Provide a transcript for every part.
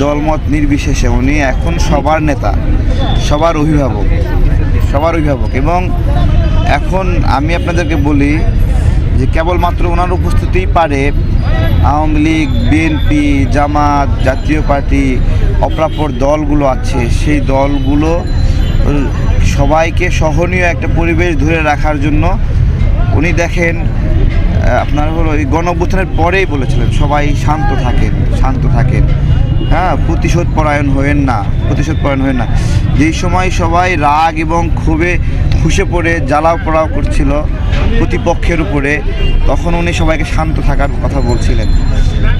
দলমত নির্বিশেষে উনি এখন সবার নেতা, সবার অভিভাবক এবং এখন আমি আপনাদেরকে বলি যে কেবলমাত্র ওনার উপস্থিতিই পারে আওয়ামী লীগ, বিএনপি, জামাত, জাতীয় পার্টি, অপরাপর দলগুলো আছে, সেই দলগুলো সবাইকে সহনীয় একটা পরিবেশ ধরে রাখার জন্য উনি দেখেন আপনার হলো এই গণঅভ্যুত্থানের পরেই বলেছিলেন সবাই শান্ত থাকেন, হ্যাঁ, প্রতিশোধ পরায়ণ হয়েন না। যেই সময় সবাই রাগ এবং ক্ষোভে ফুঁসে পড়ে জ্বালাও পোড়াও করছিল প্রতিপক্ষের উপরে, তখন উনি সবাইকে শান্ত থাকার কথা বলছিলেন।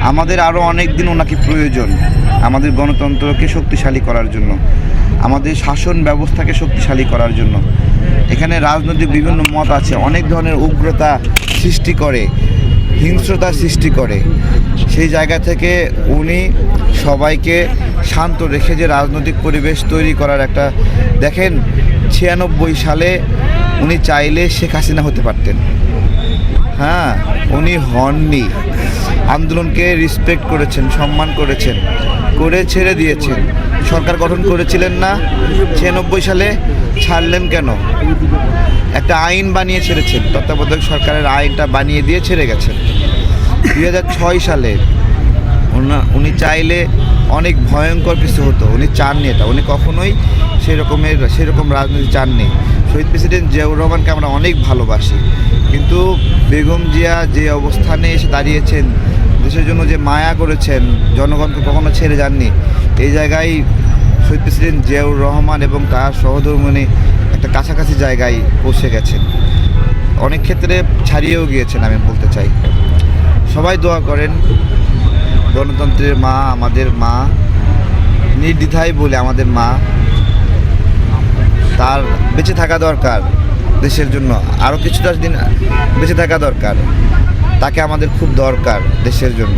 আমাদের আরও অনেক দিন ওনাকে প্রয়োজন আমাদের গণতন্ত্রকে শক্তিশালী করার জন্য, আমাদের শাসন ব্যবস্থাকে শক্তিশালী করার জন্য। এখানে রাজনৈতিক বিভিন্ন মত আছে, অনেক ধরনের উগ্রতা সৃষ্টি করে, হিংস্রতা সৃষ্টি করে। সেই জায়গা থেকে উনি সবাইকে শান্ত রেখে যে রাজনৈতিক পরিবেশ তৈরি করার একটা, দেখেন 96 সালে উনি চাইলে শেখ হাসিনা হতে পারতেন, হ্যাঁ, উনি হননি। আন্দোলনকে রেসপেক্ট করেছেন, সম্মান করেছেন, করে ছেড়ে দিয়েছেন। সরকার গঠন করেছিলেন না 96 সালে, ছাড়লেন কেন? একটা আইন বানিয়ে ছেড়েছেন, তত্ত্বাবধায়ক সরকারের আইনটা বানিয়ে দিয়ে ছেড়ে গেছেন। 2006 সালে উনি চাইলে অনেক ভয়ঙ্কর কিছু হতো, উনি চাননি এটা, উনি কখনোই সেরকম রাজনীতি চাননি। শহীদ প্রেসিডেন্ট জিয়াউর রহমানকে আমরা অনেক ভালোবাসি, কিন্তু বেগম জিয়া যে অবস্থানে এসে দাঁড়িয়েছেন, দেশের জন্য যে মায়া করেছেন, জনগণকে কখনো ছেড়ে যাননি, এই জায়গায় শহীদ প্রেসিডেন্ট জিয়াউর রহমান এবং তার সহধর্মিণী একটা কাছাকাছি জায়গায় পৌঁছে গেছেন, অনেক ক্ষেত্রে ছাড়িয়েও গিয়েছেন। আমি বলতে চাই সবাই দোয়া করেন, গণতন্ত্রের মা, আমাদের মা, নির্দ্বিধায় বলে আমাদের মা, তার বেঁচে থাকা দরকার দেশের জন্য, আরও কিছুটা দিন বেঁচে থাকা দরকার, তাকে আমাদের খুব দরকার দেশের জন্য।